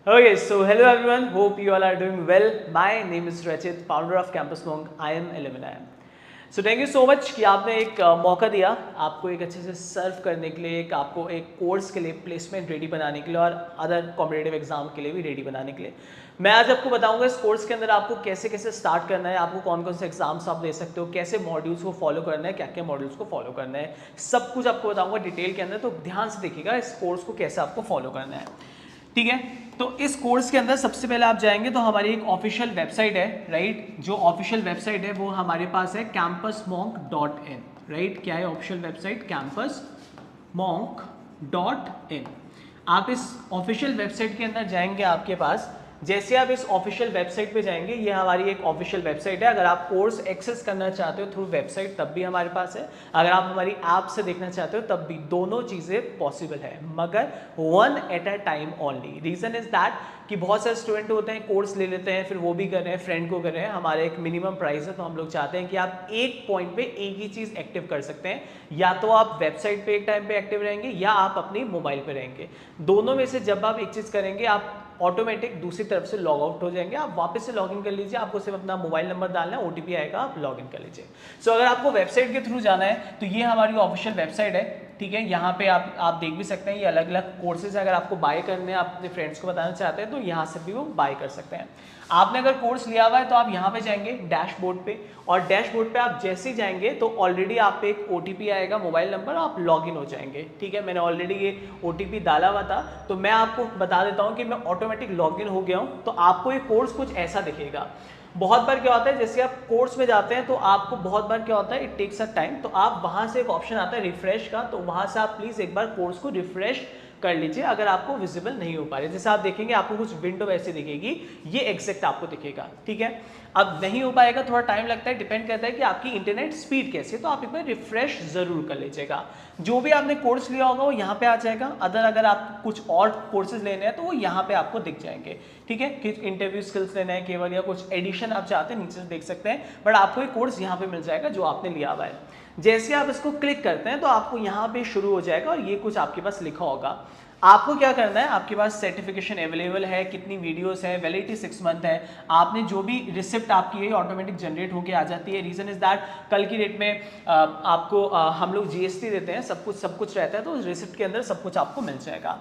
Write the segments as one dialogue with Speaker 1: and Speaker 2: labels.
Speaker 1: Okay, so hello everyone. Hope you all are doing well. My name is Rachit, founder of Campus Monk. I am Alumni. So thank you so much कि आपने एक मौका दिया आपको एक अच्छे से सर्व करने के लिए, आपको एक कोर्स के लिए प्लेसमेंट रेडी बनाने के लिए और अदर कॉम्पिटेटिव एग्जाम के लिए भी रेडी बनाने के लिए। मैं आज आपको बताऊंगा इस कोर्स के अंदर आपको कैसे कैसे स्टार्ट करना है, आपको कौन कौन से एग्जाम्स आप दे सकते हो, कैसे मॉड्यूल्स को फॉलो करना है, क्या क्या मॉड्यूल्स को फॉलो करना है, सब कुछ आपको बताऊंगा डिटेल के अंदर। तो ध्यान से देखिएगा इस कोर्स को कैसे आपको फॉलो करना है, ठीक है। तो इस कोर्स के अंदर सबसे पहले आप जाएंगे तो हमारी एक ऑफिशियल वेबसाइट है, राइट। जो ऑफिशियल वेबसाइट है वो हमारे पास है campusmonk.in, राइट। क्या है ऑफिशियल वेबसाइट? campusmonk.in। आप इस ऑफिशियल वेबसाइट के अंदर जाएंगे, आपके पास जैसे आप इस ऑफिशियल वेबसाइट पे जाएंगे, ये हमारी एक ऑफिशियल वेबसाइट है। अगर आप कोर्स एक्सेस करना चाहते हो थ्रू वेबसाइट तब भी हमारे पास है, अगर आप हमारी ऐप से देखना चाहते हो तब भी, दोनों चीज़ें पॉसिबल है, मगर one at a time only. Reason is that कि बहुत सारे स्टूडेंट होते हैं कोर्स ले लेते हैं, फिर वो भी कर रहे हैं, फ्रेंड को कर रहे हैं। हमारा एक मिनिमम प्राइस है, तो हम लोग चाहते हैं कि आप एक पॉइंट पे एक ही चीज़ एक्टिव कर सकते हैं, या तो आप वेबसाइट पे एक टाइम पे एक्टिव रहेंगे या आप अपनी मोबाइल पे रहेंगे। दोनों में से जब आप एक चीज़ करेंगे आप ऑटोमेटिक दूसरी तरफ से लॉग आउट हो जाएंगे, आप वापस से लॉग इन कर लीजिए। आपको सिर्फ अपना मोबाइल नंबर डालना है, ओटीपी आएगा, आप लॉग इन कर लीजिए। सो अगर आपको वेबसाइट के थ्रू जाना है तो ये हमारी ऑफिशियल वेबसाइट है, ठीक है। यहाँ पे आप देख भी सकते हैं, ये अलग अलग कोर्सेज अगर आपको बाय करने हैं, आप अपने फ्रेंड्स को बताना चाहते हैं तो यहाँ से भी वो बाय कर सकते हैं। आपने अगर कोर्स लिया हुआ है तो आप यहाँ पे जाएंगे डैशबोर्ड पे, और डैशबोर्ड पे आप जैसे ही जाएंगे तो ऑलरेडी आप पे एक ओटीपी आएगा, मोबाइल नंबर, आप लॉगिन हो जाएंगे, ठीक है। मैंने ऑलरेडी ये ओटीपी डाला हुआ था, तो मैं आपको बता देता हूँ कि मैं ऑटोमेटिक लॉगिन हो गया हूँ। तो आपको ये कोर्स कुछ ऐसा दिखेगा। बहुत बार क्या होता है, जैसे आप कोर्स में जाते हैं तो आपको बहुत बार क्या होता है, इट टेक्स अ टाइम, तो आप वहाँ से एक ऑप्शन आता है रिफ्रेश का, तो वहाँ से आप प्लीज़ एक बार कोर्स को रिफ्रेश कर लीजिए अगर आपको विजिबल नहीं हो पा रही। जैसे आप देखेंगे आपको कुछ विंडो ऐसे दिखेगी, ये एग्जैक्ट आपको दिखेगा, ठीक है। अब नहीं हो पाएगा, थोड़ा टाइम लगता है, डिपेंड करता है कि आपकी इंटरनेट स्पीड कैसे, तो आप एक बार रिफ्रेश जरूर कर लीजिएगा। जो भी आपने कोर्स लिया होगा वो यहाँ पे आ जाएगा। अगर आप कुछ और कोर्सेज लेने हैं तो वो यहाँ पे आपको दिख जाएंगे, ठीक है। कि इंटरव्यू स्किल्स लेना है केवल, या कुछ एडिशन आप चाहते हैं नीचे से देख सकते हैं, बट आपको एक कोर्स यहाँ पे मिल जाएगा जो आपने लिया हुआ है। जैसे आप इसको क्लिक करते हैं तो आपको यहाँ पे शुरू हो जाएगा और ये कुछ आपके पास लिखा होगा। आपको क्या करना है, आपके पास सर्टिफिकेशन अवेलेबल है, कितनी वीडियोस है, वैलिडिटी 6 मंथ है। आपने जो भी रिसिप्ट आपकी है ऑटोमेटिक जनरेट होके आ जाती है। रीजन इज दैट कल की डेट में आपको हम लोग जीएसटी देते हैं, सब कुछ रहता है, तो रिसिप्ट के अंदर सब कुछ आपको मिल जाएगा।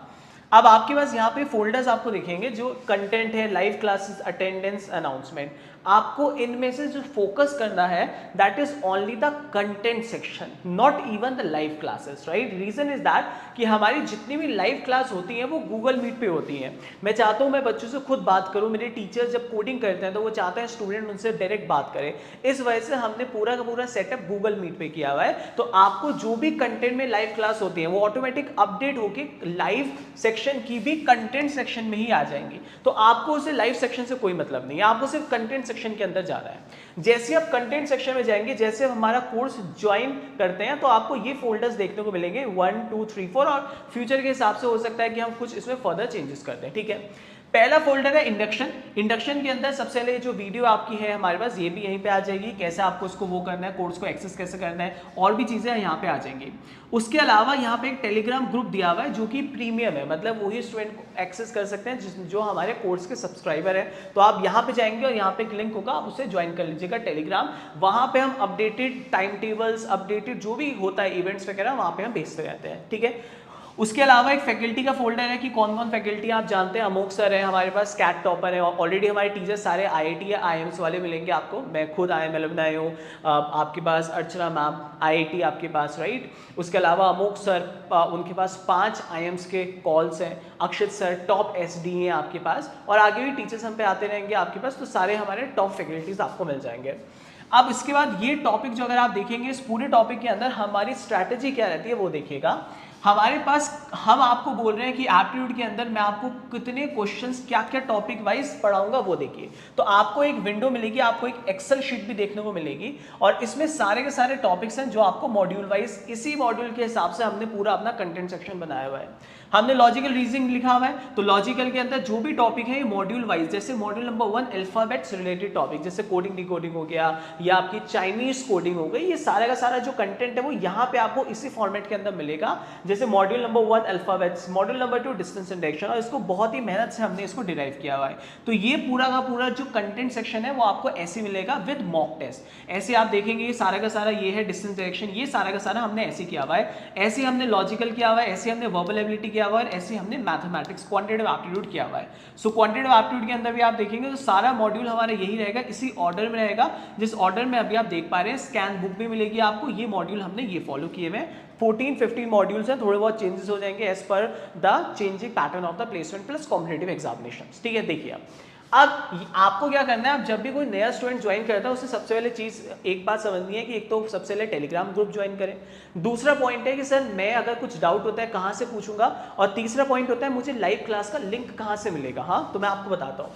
Speaker 1: अब आपके पास यहाँ पे फोल्डर्स आपको दिखेंगे, जो कंटेंट है, लाइव क्लासेस, अटेंडेंस, अनाउंसमेंट। आपको इनमें से जो फोकस करना है that is only the content section, not even the live classes, right. Reason is that कि हमारी जितनी भी लाइव क्लास होती हैं वो गूगल मीट पे होती हैं। मैं चाहता हूँ मैं बच्चों से खुद बात करूँ, मेरे टीचर्स जब कोडिंग करते हैं तो वो चाहते हैं स्टूडेंट उनसे डायरेक्ट बात करें, इस वजह से हमने पूरा का पूरा सेटअप गूगल मीट पे किया हुआ है। तो आपको जो भी कंटेंट में लाइव क्लास होती है वो ऑटोमेटिक अपडेट होके लाइव सेक्शन की भी कंटेंट सेक्शन में ही आ जाएंगी। तो आपको उसे लाइव सेक्शन से कोई मतलब नहीं है, आपको सिर्फ कंटेंट सेक्शन के अंदर जाना है। जैसे आप कंटेंट सेक्शन में जाएंगे, जैसे हमारा कोर्स ज्वाइन करते हैं तो आपको ये फोल्डर्स देखने को मिलेंगे 1 2 3 4, और फ्यूचर के हिसाब से हो सकता है कि हम कुछ इसमें फर्दर चेंजेस कर दें, ठीक है। पहला फोल्डर है इंडक्शन। इंडक्शन के अंदर सबसे पहले जो वीडियो आपकी है हमारे पास, ये भी यहीं पे आ जाएगी, कैसे आपको इसको वो करना है, कोर्स को एक्सेस कैसे करना है, और भी चीजें यहाँ पे आ जाएंगी। उसके अलावा यहाँ पे एक टेलीग्राम ग्रुप दिया हुआ है जो कि प्रीमियम है, मतलब वही स्टूडेंट को एक्सेस कर सकते हैं जो हमारे कोर्स के सब्सक्राइबर है। तो आप यहाँ पे जाएंगे और यहाँ पे एक लिंक होगा, आप उसे ज्वाइन कर लीजिएगा टेलीग्राम। वहां पे हम अपडेटेड टाइम टेबल्स, अपडेटेड जो भी होता है इवेंट्स वगैरह वहां पे हम भेजते रहते हैं, ठीक है। उसके अलावा एक फैकल्टी का फोल्डर है कि कौन कौन फैकल्टी आप जानते हैं। अमोक सर है हमारे पास, कैट टॉपर है, ऑलरेडी हमारे टीचर सारे आईआईटी या आईएम्स वाले मिलेंगे आपको। मैं खुद आईएम एलुमनाई हूँ। आपके पास अर्चना मैम आईआईटी आपके पास, राइट। उसके अलावा अमोक सर, उनके पास 5 आईएम्स के कॉल्स हैं। अक्षित सर टॉप एसडी हैं आपके पास, और आगे भी टीचर्स हम पे आते रहेंगे आपके पास, तो सारे हमारे टॉप फैकल्टीज आपको मिल जाएंगे। अब इसके बाद ये टॉपिक जो अगर आप देखेंगे, इस पूरे टॉपिक के अंदर हमारी स्ट्रैटेजी क्या रहती है वो देखिएगा। हमारे पास हम आपको बोल रहे हैं कि एप्टीट्यूड के अंदर मैं आपको कितने क्वेश्चंस क्या क्या टॉपिक वाइज पढ़ाऊंगा वो देखिए। तो आपको एक विंडो मिलेगी, आपको एक एक्सेल शीट भी देखने को मिलेगी, और इसमें सारे के सारे टॉपिक्स हैं जो आपको मॉड्यूल वाइज, इसी मॉड्यूल के हिसाब से हमने पूरा अपना कंटेंट सेक्शन बनाया हुआ है। हमने लॉजिकल रीजनिंग लिखा हुआ है, तो लॉजिकल के अंदर जो भी टॉपिक है ये मॉड्यूल वाइज, जैसे module number 1 alphabets related topic, जैसे कोडिंग डिकोडिंग हो गया या आपकी चाइनीज कोडिंग हो गई, ये सारा का सारा जो कंटेंट है वो यहाँ पे आपको इसी फॉर्मेट के अंदर मिलेगा। जैसे module number 1 alphabets, module number 2 distance induction, और इसको बहुत ही मेहनत से हमने इसको डिराइव किया हुआ है। तो ये पूरा का पूरा जो कंटेंट सेक्शन है वो आपको ऐसे मिलेगा विद मॉक टेस्ट। ऐसे आप देखेंगे ये सारा का सारा, ये है डिस्टेंस डायरेक्शन, ये सारा का सारा हमने ऐसे किया हुआ है, ऐसे हमने लॉजिकल किया हुआ है, ऐसे हमने वर्बल एबिलिटी किया हुआ है, ऐसे हमने मैथमेटिक्स क्वांटिटेटिव एप्टीट्यूड किया हुआ है। सो क्वांटिटेटिव एप्टीट्यूड के अंदर भी आप देखेंगे तो सारा मॉड्यूल हमारा यही रहेगा, इसी ऑर्डर में रहेगा जिस ऑर्डर में अभी आप देख पा रहे हैं। स्कैन बुक भी मिलेगी आपको, ये मॉड्यूल हमने ये फॉलो किए हुए हैं। 14-15 मॉड्यूल्स हैं, थोड़े बहुत चेंजेस हो जाएंगे as per the changing pattern of the placement plus competitive examinations. ठीक है, देखिए अब आपको क्या करना है, आप जब भी कोई नया स्टूडेंट ज्वाइन करता है उससे सबसे पहले चीज एक बात समझनी है कि एक तो सबसे पहले टेलीग्राम ग्रुप ज्वाइन करें, दूसरा पॉइंट है कि सर मैं अगर कुछ डाउट होता है कहाँ से पूछूंगा, और तीसरा पॉइंट होता है मुझे लाइव क्लास का लिंक कहाँ से मिलेगा। हाँ, तो मैं आपको बताता हूँ,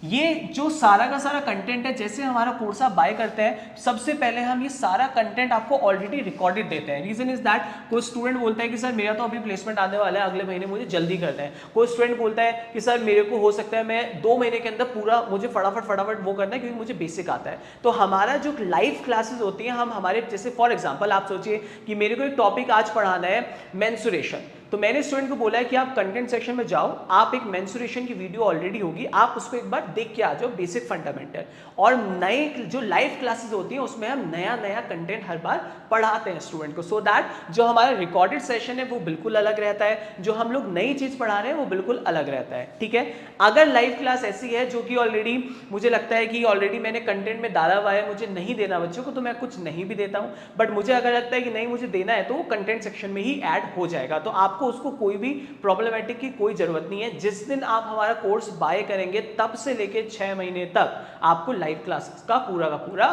Speaker 1: ये जो सारा का सारा कंटेंट है, जैसे हमारा कोर्स आप बाय करते हैं सबसे पहले हम ये सारा कंटेंट आपको ऑलरेडी रिकॉर्डेड देते हैं। रीजन इज दैट कोई स्टूडेंट बोलता है कि सर मेरा तो अभी प्लेसमेंट आने वाला है अगले महीने, मुझे जल्दी करना है। कोई स्टूडेंट बोलता है कि सर मेरे को हो सकता है मैं 2 महीने के अंदर पूरा मुझे फटाफट वो करना है क्योंकि मुझे बेसिक आता है। तो हमारा जो लाइव क्लासेस होती हैं, हम हमारे जैसे फॉर एग्जाम्पल आप सोचिए कि मेरे को एक टॉपिक आज पढ़ाना है मेंसुरेशन, तो मैंने स्टूडेंट को बोला है कि आप कंटेंट सेक्शन में जाओ, आप एक मेंसुरेशन की वीडियो ऑलरेडी होगी, आप उसको एक बार देख के आ जाओ, बेसिक फंडामेंटल। और नए जो लाइव क्लासेस होती हैं उसमें हम नया नया कंटेंट हर बार पढ़ाते हैं स्टूडेंट को, सो दैट जो हमारा रिकॉर्डेड सेशन है वो बिल्कुल अलग रहता है, जो हम लोग नई चीज पढ़ा रहे हैं वो बिल्कुल अलग रहता है। ठीक है, अगर लाइव क्लास ऐसी है जो कि ऑलरेडी मुझे लगता है कि ऑलरेडी मैंने कंटेंट में डाला हुआ है, मुझे नहीं देना बच्चों को, तो मैं कुछ नहीं भी देता हूँ, बट मुझे अगर लगता है कि नहीं मुझे देना है तो वो कंटेंट सेक्शन में ही ऐड हो जाएगा। तो आपको उसको कोई भी प्रॉब्लमेटिक की कोई जरूरत नहीं है। जिस दिन आप हमारा कोर्स बाय करेंगे तब से लेके 6 महीने तक आपको लाइव क्लासेस का पूरा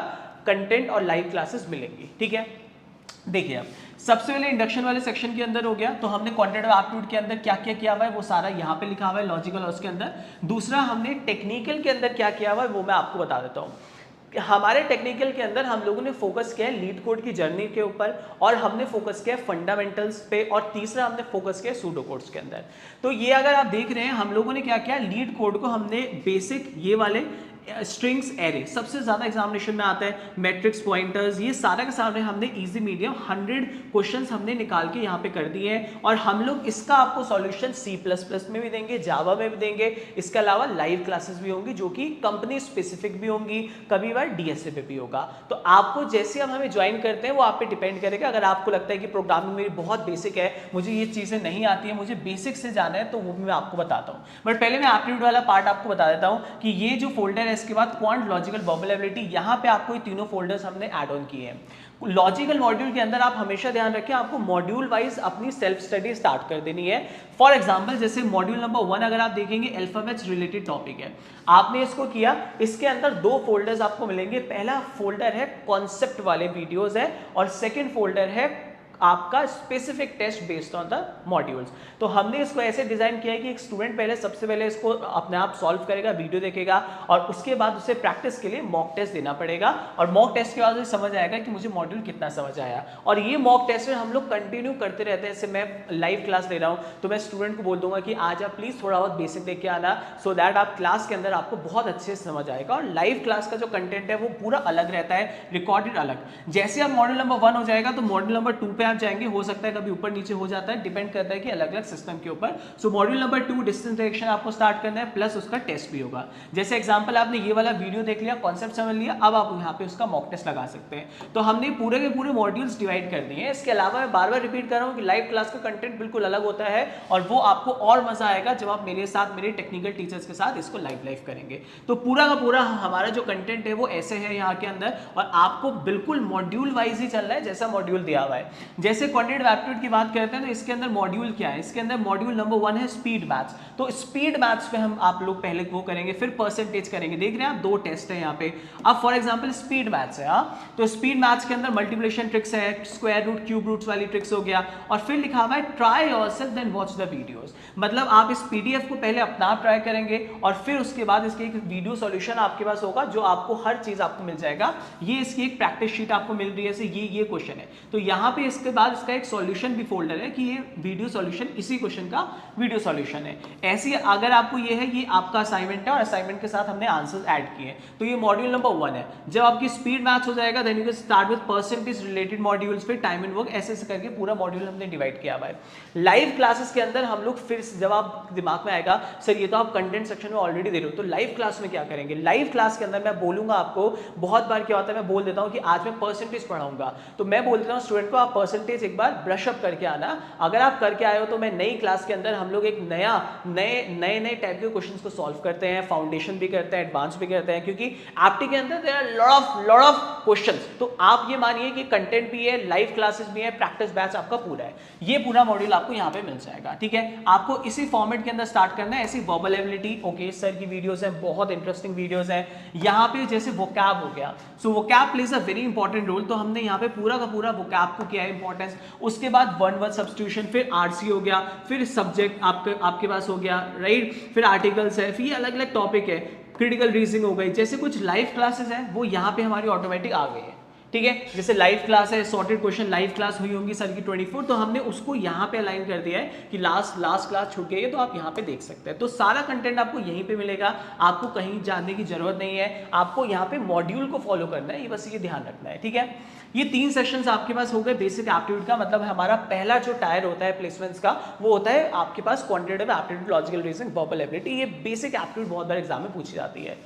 Speaker 1: कंटेंट और लाइव क्लासेस मिलेंगी। ठीक है, देखिए अब सबसे पहले इंडक्शन वाले सेक्शन के अंदर हो गया, तो हमने क्वांटिटेटिव एप्टीट्यूड के अंदर क्या क्या किया हुआ है वो सारा यहाँ पे लिखा हुआ है लॉजिकल और उसके अंदर। दूसरा हमने टेक्निकल के अंदर क्या किया हुआ है वो मैं आपको बता देता हूँ। हमारे टेक्निकल के अंदर हम लोगों ने फोकस किया है लीड कोड की जर्नी के ऊपर, और हमने फोकस किया है फंडामेंटल्स पे, और तीसरा हमने फोकस किया सूडो कोड्स के अंदर। तो ये अगर आप देख रहे हैं हम लोगों ने क्या किया, लीड कोड को हमने बेसिक ये वाले स्ट्रिंग्स एरे सबसे ज्यादा एग्जामिनेशन में आता है, मैट्रिक्स पॉइंटर्स, ये सारा के सामने हमने इजी मीडियम 100 क्वेश्चंस हमने निकाल के यहाँ पे कर दिए हैं, और हम लोग इसका आपको सॉल्यूशन C++ में भी देंगे, जावा में भी देंगे। इसके अलावा लाइव क्लासेस भी होंगी जो कि कंपनी स्पेसिफिक भी होंगी, कभी बार DSA पे भी होगा। तो आपको जैसे आप हमें ज्वाइन करते हैं वो आप पे डिपेंड करेगा। अगर आपको लगता है कि प्रोग्रामिंग मेरी बहुत बेसिक है, मुझे ये चीजें नहीं आती है, मुझे बेसिक से जाना है, तो वो भी मैं आपको बताता हूँ। बट पहले मैं एप्टीट्यूड वाला पार्ट आपको बता देता हूँ कि ये जो फोल्डर है इसके बाद क्वांट, लॉजिकल, वर्बल एबिलिटी, यहाँ पे आपको ये तीनों फोल्डर्स हमने ऐड ऑन किए हैं। लॉजिकल मॉड्यूल के अंदर आप हमेशा ध्यान रखें आपको मॉड्यूल वाइज अपनी सेल्फ स्टडी स्टार्ट कर देनी है। फॉर एग्जांपल जैसे मॉड्यूल नंबर 1 अगर आप देखेंगे अल्फाबेट्स रिलेटेड टॉपिक है, आपने इसको किया, इसके अंदर 2 फोल्डर्स आपको मिलेंगे। पहला फोल्डर है कॉन्सेप्ट वाले वीडियोस है, और सेकेंड फोल्डर है आपका specific test based on the modules. तो हमने इसको ऐसे डिजाइन किया है कि एक स्टूडेंट पहले सबसे पहले इसको अपने आप सॉल्व करेगा, वीडियो देखेगा, और उसके बाद उसे प्रैक्टिस के लिए मॉक टेस्ट देना पड़ेगा, और मॉक टेस्ट के बाद उसे समझ आएगा कि मुझे मॉड्यूल कितना समझ आया। और ये मॉक टेस्ट में हम लोग कंटिन्यू करते रहते हैं। जैसे मैं लाइव क्लास ले रहा हूँ तो मैं स्टूडेंट को बोल दूंगा कि आज आप प्लीज थोड़ा बहुत बेसिक देख के आना, सो दैट आप क्लास के अंदर आपको बहुत अच्छे से समझ आएगा। और लाइव क्लास का जो कंटेंट है वो पूरा अलग रहता है, रिकॉर्डेड अलग। जैसे आप मॉड्यूल नंबर 1 हो जाएगा तो मॉड्यूल नंबर 2 पे आप जाएंगे, हो सकता है कभी ऊपर नीचे हो जाता है, डिपेंड करता है कि अलग अलग सिस्टम के ऊपर। सो मॉड्यूल नंबर 2 डिस्टेंस डायरेक्शन आपको स्टार्ट करना है, प्लस उसका टेस्ट भी होगा। जैसे एग्जांपल आपने ये वाला वीडियो देख लिया, कॉन्सेप्ट समझ लिया, अब आप यहाँ पे उसका मॉक टेस्ट लगा सकते हैं। तो हमने पूरे के पूरे मॉड्यूल्स डिवाइड कर दिए हैं। इसके अलावा मैं बार बार रिपीट कर रहा हूँ कि लाइव क्लास का कंटेंट बिल्कुल अलग होता है, और वो आपको और मजा आएगा जब आप मेरे साथ, मेरे टेक्निकल टीचर्स के साथ इसको लाइव करेंगे। तो पूरा का पूरा हमारा जो कंटेंट है वो ऐसे है यहाँ के अंदर, और आपको बिल्कुल मॉड्यूल वाइज ही चल रहा है जैसा मॉड्यूल दिया हुआ है। जैसे क्वांटिटेटिव एप्टीट्यूड की बात करते हैं तो इसके अंदर मॉड्यूल क्या है, इसके अंदर मॉड्यूल नंबर 1 है स्पीड मैथ्स। तो स्पीड मैथ्स पे हम आप लोग पहले वो करेंगे, फिर परसेंटेज करेंगे। देख रहे हैं आप 2 टेस्ट है यहाँ पे। अब फॉर एग्जांपल स्पीड मैथ्स है, तो स्पीड मैथ्स के अंदर मल्टीप्लिकेशन ट्रिक्स है, स्क्वायर रूट, क्यूब रूट्स वाली ट्रिक्स हो गया, और फिर लिखा हुआ है try yourself then watch the videos. मतलब आप इस पीडीएफ को पहले अपना आप ट्राई करेंगे, और फिर उसके बाद इसके एक वीडियो सॉल्यूशन आपके पास होगा जो आपको हर चीज आपको मिल जाएगा। ये इसकी एक प्रैक्टिस शीट आपको मिल रही है, ये क्वेश्चन है, तो यहाँ पे इसके इसके बाद इसका एक सॉल्यूशन भी फोल्डर है कि ये वीडियो सॉल्यूशन इसी क्वेश्चन का वीडियो सॉल्यूशन है। ऐसी अगर आपको ये है, ये आपका असाइनमेंट है और असाइनमेंट के साथ हमने आंसर्स ऐड किए, तो ये मॉड्यूल नंबर 1 है। जब आपकी स्पीड मैथ्स हो जाएगा then you can start with percentage related modules, फिर टाइम एंड वर्क, ऐसे करके पूरा मॉड्यूल हमने डिवाइड किया हुआ है। लाइव क्लासेस के अंदर हम लोग फिर जब आप दिमाग में आएगा सर ये तो आप कंटेंट सेक्शन में ऑलरेडी दे रहे हो, तो लाइव क्लास में क्या करेंगे? लाइव क्लास के अंदर मैं बोलूंगा आपको, बहुत बार क्या होता है मैं बोल देता हूं कि आज मैं परसेंटेज पढ़ाऊंगा, तो मैं बोल देता हूं स्टूडेंट को आप परसेंटेज एक बार ब्रश अप करके आना। अगर आप करके आए हो तो मैं नई क्लास के अंदर हम लोग एक नए टाइप के क्वेश्चंस को सॉल्व करते हैं, फाउंडेशन भी करते हैं, एडवांस भी करते हैं, क्योंकि एप्टी के अंदर there are lot of questions. तो आप ये मानिए कि कंटेंट भी है, लाइव क्लासेस भी है, प्रैक्टिस बैच आपका पूरा है। ये पूरा मॉड्यूल आपको यहाँ पे मिल जाएगा, ठीक है। आपको इसी फॉर्मेट के अंदर स्टार्ट करना है। ऐसी वर्बल एबिलिटी, ओके सर की वीडियोस हैं, बहुत इंटरेस्टिंग वीडियोस हैं। यहाँ पे जैसे वोकैब हो गया, so vocab plays a very important role, तो हमने यहाँ पे पूरा का पूरा वोकैब को किया है इंपॉर्टेंस। उसके बाद वन वर्ड सब्स्टिट्यूशन, फिर आरसी हो गया, फिर सब्जेक्ट आपके पास हो गया, राइट, फिर आर्टिकल्स है, फिर ये अलग अलग टॉपिक है, क्रिटिकल रीजनिंग हो गई। जैसे कुछ लाइव क्लासेस हैं वो यहाँ पे हमारी ऑटोमेटिक आ गई है, ठीक है। जैसे लाइव क्लास है, सॉर्टेड क्वेश्चन लाइव क्लास हुई होंगी सर की 24, तो हमने उसको यहाँ पे अलाइन कर दिया है कि लास्ट क्लास छूट गई है, तो आप यहाँ पे देख सकते हैं। तो सारा कंटेंट आपको यहीं पे मिलेगा, आपको कहीं जाने की जरूरत नहीं है, आपको यहाँ पे मॉड्यूल को फॉलो करना है, ये बस ये ध्यान रखना है, ठीक है। ये 3 सेशंस आपके पास हो गए बेसिक एप्टीट्यूड का, मतलब हमारा पहला जो टायर होता है प्लेसमेंट्स का वो होता है आपके पास quantitative aptitude, logical reasoning, verbal ability. ये बेसिक एप्टीट्यूड बहुत बार एग्जाम में पूछी जाती है।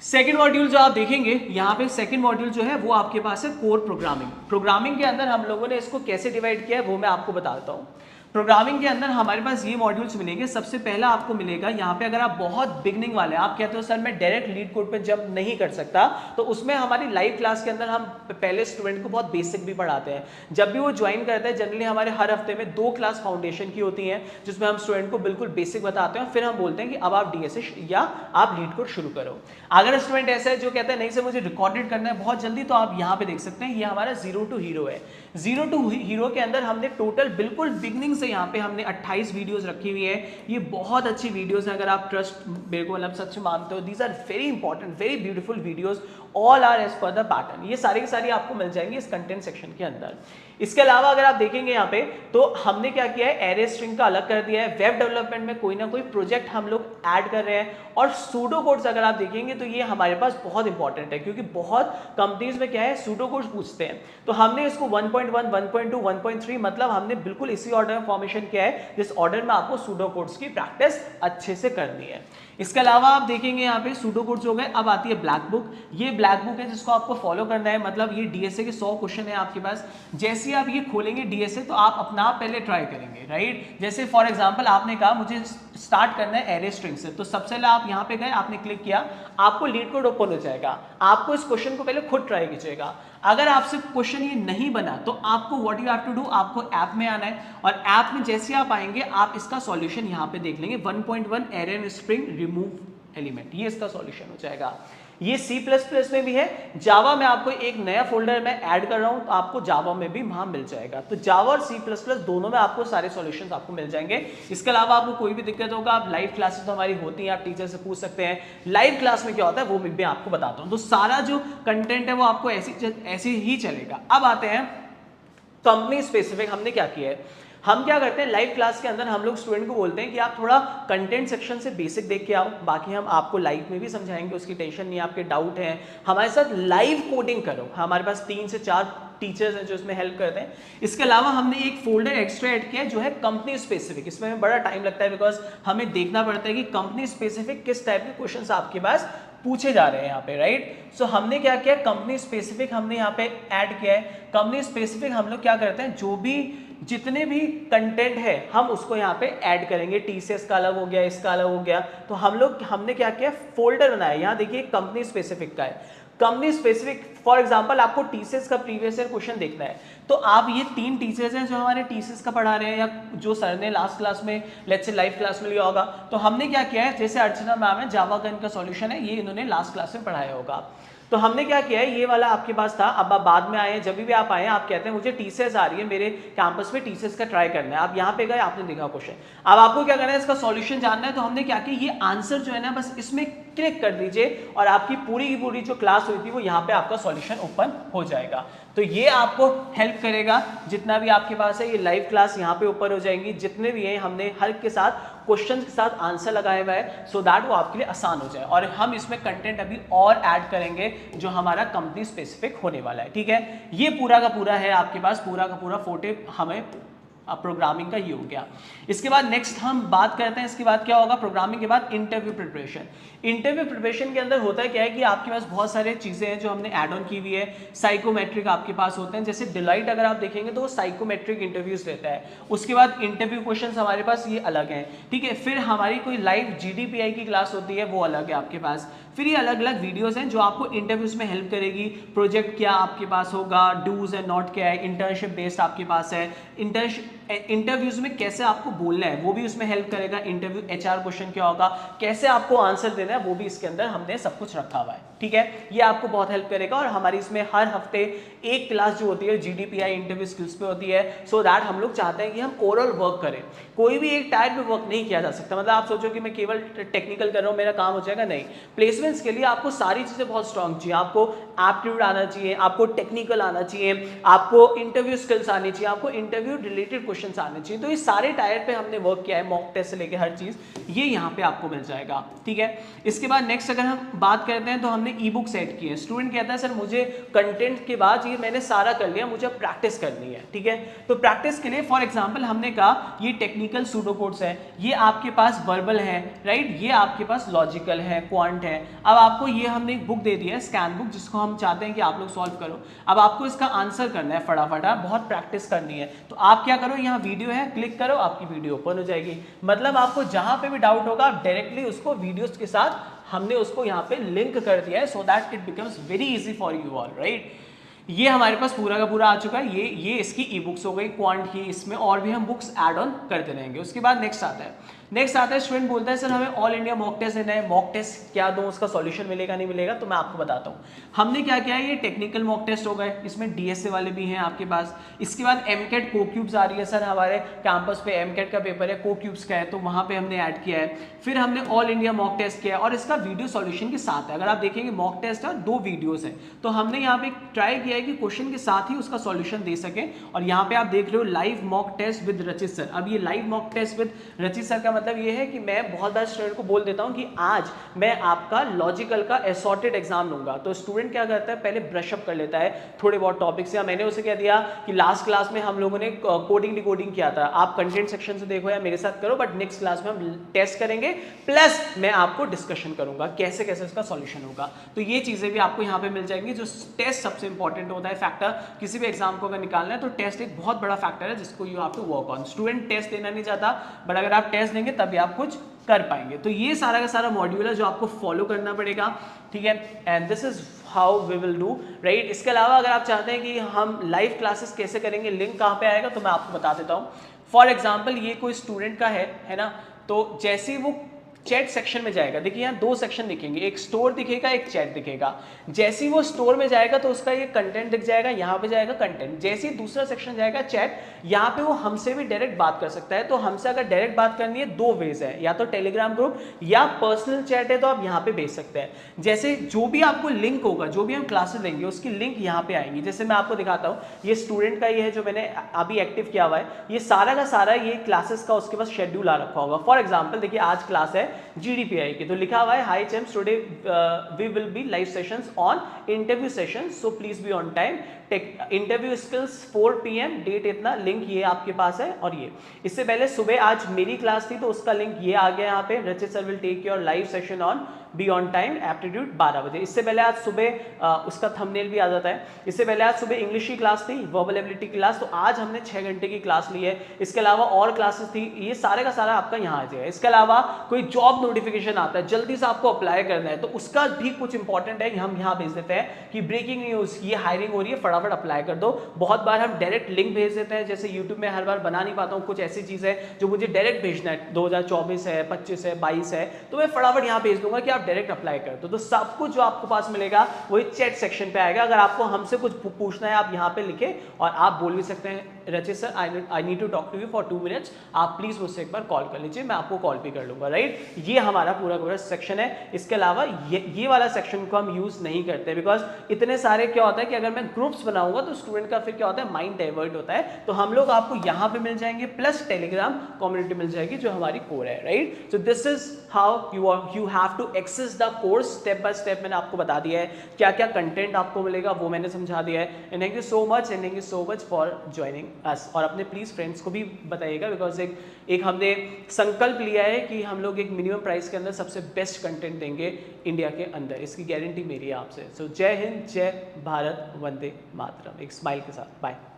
Speaker 1: सेकंड मॉड्यूल जो आप देखेंगे यहाँ पे, सेकंड मॉड्यूल जो है वो आपके पास है कोर प्रोग्रामिंग। प्रोग्रामिंग के अंदर हम लोगों ने इसको कैसे डिवाइड किया है वो मैं आपको बताता हूँ। प्रोग्रामिंग के अंदर हमारे पास ये मॉड्यूल्स मिलेंगे। सबसे पहला आपको मिलेगा यहाँ पे, अगर आप बहुत बिगनिंग वाले आप कहते हो सर मैं डायरेक्ट लीड कोड पे जंप नहीं कर सकता, तो उसमें हमारी लाइव क्लास के अंदर हम पहले स्टूडेंट को बहुत बेसिक भी पढ़ाते हैं। जब भी वो ज्वाइन करता है जनरली हमारे हर हफ्ते में 2 क्लास फाउंडेशन की होती हैं, जिसमें हम स्टूडेंट को बिल्कुल बेसिक बताते हैं, फिर हम बोलते हैं कि अब आप डीएसए या आप लीड कोड शुरू करो। अगर स्टूडेंट ऐसा है जो कहता है नहीं सर मुझे रिकॉर्डेड करना है बहुत जल्दी, तो आप यहाँ पे देख सकते हैं ये हमारा 0 to हीरो है। 0 to हीरो के अंदर हमने टोटल बिल्कुल बिगनिंग से यहाँ पे हमने 28 वीडियोस रखी हुई है। ये बहुत अच्छी वीडियोस हैं, अगर आप ट्रस्ट मेरे को मतलब सच में मानते हो, these are very important, very beautiful videos, all are as per the pattern. ये सारी की सारी आपको मिल जाएंगी इस कंटेंट सेक्शन के अंदर। इसके अलावा अगर आप देखेंगे यहाँ पे, तो हमने क्या किया है, एरे स्ट्रिंग का अलग कर दिया है। वेब डेवलपमेंट में कोई ना कोई प्रोजेक्ट हम लोग ऐड कर रहे हैं, और सूडो कोड्स अगर आप देखेंगे तो ये हमारे पास बहुत इंपॉर्टेंट है, क्योंकि बहुत कंपनीज में क्या है सूडो कोड्स पूछते हैं। तो हमने इसको 1.1, 1.2, 1.3 मतलब हमने बिल्कुल इसी ऑर्डर में फॉर्मेशन किया है जिस ऑर्डर में आपको सूडो कोड्स की प्रैक्टिस अच्छे से करनी है। इसके अलावा आप देखेंगे यहाँ पे सूडो कोड्स हो गए। अब आती है ब्लैक बुक। ये ब्लैक बुक है जिसको आपको फॉलो करना है, मतलब ये डीएसए के 100 क्वेश्चन है आपके पास। जैसे ही आप ये खोलेंगे डीएसए तो आप अपना पहले ट्राई करेंगे, राइट। जैसे फॉर एग्जांपल आपने कहा मुझे स्टार्ट करना है एरे स्ट्रिंग से, तो सबसे पहले आप यहाँ पे गए, आपने क्लिक किया, आपको लीड कोड ओपन हो जाएगा। आपको इस क्वेश्चन को पहले खुद ट्राई कीजिएगा। अगर आपसे क्वेश्चन ये नहीं बना तो आपको what you have to do, आपको ऐप में आना है, और ऐप में जैसे आप आएंगे आप इसका सॉल्यूशन यहाँ पे देख लेंगे। 1.1 array and string remove element, ये इसका सॉल्यूशन हो जाएगा। ये C++ में भी है। जावा में आपको एक नया फोल्डर मैं ऐड कर रहा हूं, तो आपको जावा में भी वहां मिल जाएगा। तो जावा और C++ दोनों में आपको सारे सॉल्यूशंस आपको मिल जाएंगे। इसके अलावा आपको कोई भी दिक्कत होगा, आप लाइव क्लासेस तो हमारी होती हैं, आप टीचर से पूछ सकते हैं। लाइव क्लास में क्या होता है वो भी मैं आपको बताता हूं। तो सारा जो कंटेंट है वो आपको ऐसे ही चलेगा। अब आते हैं कंपनी स्पेसिफिक। हमने क्या किया है, हम क्या करते हैं लाइव क्लास के अंदर हम लोग स्टूडेंट को बोलते हैं कि आप थोड़ा कंटेंट सेक्शन से बेसिक देख के आओ, बाकी हम आपको लाइव में भी समझाएंगे, उसकी टेंशन नहीं, आपके डाउट हैं हमारे साथ लाइव कोडिंग करो। हमारे पास 3 से 4 टीचर्स हैं जो इसमें हेल्प करते हैं। इसके अलावा हमने एक फोल्डर एक्स्ट्रा ऐड किया है जो है कंपनी स्पेसिफिक। इसमें हमें बड़ा टाइम लगता है बिकॉज हमें देखना पड़ता है कि कंपनी स्पेसिफिक किस टाइप के क्वेश्चंस आपके पास पूछे जा रहे हैं यहाँ पे, राइट। सो हमने क्या किया, कंपनी स्पेसिफिक हमने यहाँ पे ऐड किया है। कंपनी स्पेसिफिक हम लोग क्या करते हैं, जो भी जितने भी कंटेंट है हम उसको यहाँ पे ऐड करेंगे। टीसीएस का अलग हो गया, इसका अलग हो गया, तो हमने क्या किया, फोल्डर बनाया। यहाँ देखिए कंपनी स्पेसिफिक का है। कंपनी स्पेसिफिक फॉर एग्जांपल आपको टीसीएस का प्रीवियस ईयर क्वेश्चन देखना है, तो आप ये 3 टीचर्स हैं जो हमारे टीसीएस का पढ़ा रहे हैं, या जो सर ने लास्ट क्लास में लेट्स से लाइव क्लास में लिया होगा। तो हमने क्या किया है, जैसे अर्चना मैम है, जावा का इनका सॉल्यूशन है, ये इन्होंने लास्ट क्लास में पढ़ाया होगा। तो हमने क्या किया है, ये वाला आपके पास था, अब आप बाद में आए, जब भी आप आए आप कहते हैं मुझे टीसीएस आ रही है, मेरे कैंपस पे टीसीएस का ट्राई करना है, आप यहाँ पे गए, आपने देखा क्वेश्चन, अब आपको क्या करना है, इसका सॉल्यूशन जानना है, तो हमने क्या किया, ये आंसर जो है ना बस इसमें क्लिक कर दीजिए और आपकी पूरी की पूरी जो क्लास हुई थी वो यहाँ पे आपका सॉल्यूशन ओपन हो जाएगा। तो ये आपको हेल्प करेगा, जितना भी आपके पास है ये लाइव क्लास यहाँ पे ऊपर हो जाएंगी, जितने भी हैं हमने हर के साथ क्वेश्चन के साथ आंसर लगाए हुआ है, सो दैट वो आपके लिए आसान हो जाए। और हम इसमें कंटेंट अभी और ऐड करेंगे जो हमारा कंपनी स्पेसिफिक होने वाला है, ठीक है। ये पूरा का पूरा है आपके पास, पूरा का पूरा फोटो हमें प्रोग्रामिंग का ये हो गया। इसके बाद नेक्स्ट हम बात करते हैं, इसके बाद क्या होगा, प्रोग्रामिंग के बाद इंटरव्यू प्रिपरेशन। इंटरव्यू प्रिपरेशन के अंदर होता है क्या है कि आपके पास बहुत सारे चीजें हैं जो हमने ऐड ऑन की हुई है। साइकोमेट्रिक आपके पास होते हैं, जैसे डिलाइट अगर आप देखेंगे तो वो साइकोमेट्रिक इंटरव्यूज लेता है। उसके बाद इंटरव्यू क्वेश्चंस हमारे पास ये अलग हैं, ठीक है। फिर हमारी कोई लाइव जीडीपीआई की क्लास होती है, वो अलग है आपके पास। फिर ये अलग अलग वीडियोस हैं जो आपको इंटरव्यूज में हेल्प करेगी। प्रोजेक्ट क्या आपके पास होगा, डूज एंड नॉट क्या है, इंटर्नशिप बेस्ड आपके पास है, इंटरव्यूज में कैसे आपको बोलना है वो भी उसमें हेल्प करेगा। इंटरव्यू एचआर क्वेश्चन क्या होगा, कैसे आपको आंसर देना है, वो भी इसके अंदर हमने सब कुछ रखा हुआ है, ठीक है। ये आपको बहुत हेल्प करेगा। और हमारी इसमें हर हफ्ते एक क्लास जो होती है जीडीपीआई इंटरव्यू स्किल्स पे होती है, सो दैट हम लोग चाहते हैं कि हम ओवरऑल वर्क करें। कोई भी एक टायर पे वर्क नहीं किया जा सकता, मतलब आप सोचो कि मैं केवल टेक्निकल कर रहा हूँ मेरा काम हो जाएगा, नहीं। प्लेसमेंट्स के लिए आपको सारी चीजें बहुत स्ट्रांग चाहिए, आपको एप्टीट्यूड आना चाहिए, आपको टेक्निकल आना चाहिए, आपको इंटरव्यू स्किल्स आनी चाहिए, आपको इंटरव्यू रिलेटेड क्वेश्चंस आने चाहिए। तो ये सारे टायर पे हमने वर्क किया है, मॉक टेस्ट से लेके हर चीज ये यहाँ पे आपको मिल जाएगा, ठीक है। इसके बाद नेक्स्ट अगर हम बात करते हैं तो हमने ई बुक सेट की है। स्टूडेंट कहता है सर मुझे कंटेंट के बाद ये मैंने सारा कर लिया, मुझे प्रैक्टिस करनी है, ठीक है। तो प्रैक्टिस के लिए फॉर एग्जांपल हमने कहा ये टेक्निकल सूडो कोड्स है, ये आपके पास वर्बल है, राइट, ये आपके पास लॉजिकल है, क्वांट है। अब आपको ये हमने एक बुक दे दी है, स्कैन बुक, जिसको हम चाहते हैं कि आप लोग सॉल्व करो। अब आपको इसका आंसर करना है फटाफट, बहुत प्रैक्टिस करनी है। तो आप क्या करो, यहाँ वीडियो है, क्लिक करो, आपकी वीडियो ओपन हो जाएगी। मतलब आपको जहां पे भी डाउट होगा आप डायरेक्टली उसको वीडियोस के साथ हमने उसको यहाँ पे लिंक कर दिया है, so that it becomes very easy for you all, right. ये हमारे पास पूरा का पूरा आ चुका है। ये इसकी ई बुक्स हो गई, क्वांट की, इसमें और भी हम बुक्स ऐड ऑन करते रहेंगे। उसके बाद नेक्स्ट आता है स्टूडेंट बोलता है सर हमें ऑल इंडिया मॉक टेस्ट देना है, मॉक टेस्ट क्या दूं, उसका सॉल्यूशन मिलेगा नहीं मिलेगा, तो मैं आपको बताता हूं। हमने क्या किया है, ये टेक्निकल मॉक टेस्ट हो गए, इसमें डीएसए वाले भी हैं आपके पास। इसके बाद एमकेट को क्यूब्स आ रही है, सर हमारे कैंपस पे एमकेट का पेपर है, को क्यूब्स का है, तो वहां पे हमने ऐड किया है। फिर हमने ऑल इंडिया मॉक टेस्ट किया है और इसका वीडियो सॉल्यूशन के साथ है। अगर आप देखेंगे मॉक टेस्ट है, 2 वीडियोस है, तो हमने यहाँ पे ट्राई किया है कि क्वेश्चन के साथ ही उसका सॉल्यूशन दे सके। और यहाँ पे आप देख रहे हो लाइव मॉक टेस्ट विद रचित सर। अब ये लाइव मॉक टेस्ट विद रचित सर का मतलब ये है कि मैं बहुत बार स्टूडेंट को बोल देता हूं कि आज मैं आपका लॉजिकल का असॉर्टेड एग्जाम लूंगा, तो स्टूडेंट क्या करता है, पहले ब्रश अप कर लेता है थोड़े बहुत टॉपिक्स। या मैंने उसे क्या दिया कि लास्ट क्लास में हम लोगों ने कोडिंग डिकोडिंग किया था, आप कंटेंट सेक्शन से देखो या मेरे साथ करो, बट नेक्स्ट क्लास में हम टेस्ट करेंगे, प्लस मैं आपको डिस्कशन करूंगा कैसे कैसे इसका सॉल्यूशन होगा। तो ये चीजें भी आपको यहाँ पे मिल जाएंगी। जो टेस्ट सबसे इंपॉर्टेंट होता है फैक्टर, किसी भी एग्जाम को अगर निकालना है तो टेस्ट एक बहुत बड़ा फैक्टर है जिसको you have to work on. Student test देना नहीं चाहता, बट अगर आप टेस्ट देंगे तभी आप कुछ कर पाएंगे। तो ये सारा का सारा मॉड्यूल है जो आपको फॉलो करना पड़ेगा, ठीक है। And this is how we will do, right. इसके अलावा अगर आप चाहते हैं कि हम लाइव क्लासेस कैसे करेंगे, लिंक कहाँ पे आएगा, तो मैं आपको बता देता हूँ। फॉर एग्जाम्पल ये कोई स्टूडेंट का है ना, तो जैसे ही वो चैट सेक्शन में जाएगा, देखिए यहाँ 2 सेक्शन दिखेंगे, एक स्टोर दिखेगा, एक चैट दिखेगा। जैसे ही वो स्टोर में जाएगा तो उसका ये कंटेंट दिख जाएगा, यहाँ पे जाएगा कंटेंट। जैसे ही दूसरा सेक्शन जाएगा चैट, यहाँ पे वो हमसे भी डायरेक्ट बात कर सकता है। तो हमसे अगर डायरेक्ट बात करनी है 2 वेज है, या तो टेलीग्राम ग्रुप या पर्सनल चैट है, तो आप यहाँ पे भेज सकते हैं। जैसे जो भी आपको लिंक होगा, जो भी हम क्लासेस देंगे उसकी लिंक यहाँ पे आएंगी। जैसे मैं आपको दिखाता हूँ, ये स्टूडेंट का ये है जो मैंने अभी एक्टिव किया हुआ है, ये सारा का सारा ये क्लासेस का उसके पास शेड्यूल आ रखा होगा। फॉर एग्जाम्पल देखिए आज क्लास है जीडीपीआई की, तो लिखा हुआ है hi champs, today we will be live sessions on interview session, so please be on time, interview skills 4 PM, date इतना, लिंक ये आपके पास है। और ये इससे पहले सुबह आज मेरी क्लास थी तो उसका लिंक ये आ गया यहाँ पे, Rachit sir will take your live session on be on time aptitude 12 बजे। इससे पहले आज सुबह उसका थंबनेल भी आ जाता है। इससे पहले आज सुबह इंग्लिश की क्लास थी, वर्बल एबिलिटी की क्लास, तो आज हमने 6 घंटे की क्लास ली है। इसके अलावा और क्लासेस थी, ये सारे का सारा आपका यहाँ आ जाएगा। इसके अलावा कोई जॉब नोटिफिकेशन आता है, जल्दी से आपको अप्लाई करना है, तो उसका भी कुछ इंपॉर्टेंट है, हम यहाँ भेज देते हैं कि ब्रेकिंग न्यूज़, ये हायरिंग हो रही है, फटाफट अप्लाई कर दो। बहुत बार हम डायरेक्ट लिंक भेज देते हैं, जैसे यूट्यूब में हर बार बना नहीं पाता हूँ, कुछ ऐसी चीज़ है जो मुझे डायरेक्ट भेजना है, 2024 है, 25 है, 22 है, तो मैं फटाफट यहाँ भेज दूंगा कि आप डायरेक्ट अप्लाई कर दो। तो सब कुछ जो आपको पास मिलेगा वही चैट सेक्शन पे आएगा। अगर आपको हमसे कुछ पूछना है, आप यहाँ पे लिखे और आप बोल भी सकते हैं, Rachit sir I need to talk to you for 2 minutes, आप प्लीज मुझसे एक बार कॉल कर लीजिए, मैं आपको कॉल भी कर लूंगा, राइट। ये हमारा पूरा सेक्शन है। इसके अलावा ये वाला सेक्शन को हम यूज नहीं करते, बिकॉज इतने सारे क्या होता है कि अगर मैं ग्रुप्स बनाऊंगा तो स्टूडेंट का फिर क्या होता है, माइंड डाइवर्ट होता है। तो हम लोग आपको यहाँ पे मिल जाएंगे, प्लस टेलीग्राम कम्युनिटी मिल जाएगी जो हमारी कोर है, right. So this is how you have to access the course step by step. मैंने आपको बता दिया है क्या क्या कंटेंट आपको मिलेगा, वो मैंने समझा दिया है। And thank you so much, and thank you so much for joining us. और अपने प्लीज फ्रेंड्स को भी बताइएगा, बिकॉज एक हमने संकल्प लिया है कि हम लोग एक मिनिमम प्राइस के अंदर सबसे बेस्ट कंटेंट देंगे इंडिया के अंदर, इसकी गारंटी मेरी है आपसे। सो जय हिंद, जय भारत, वंदे मातरम, एक स्माइल के साथ, बाय।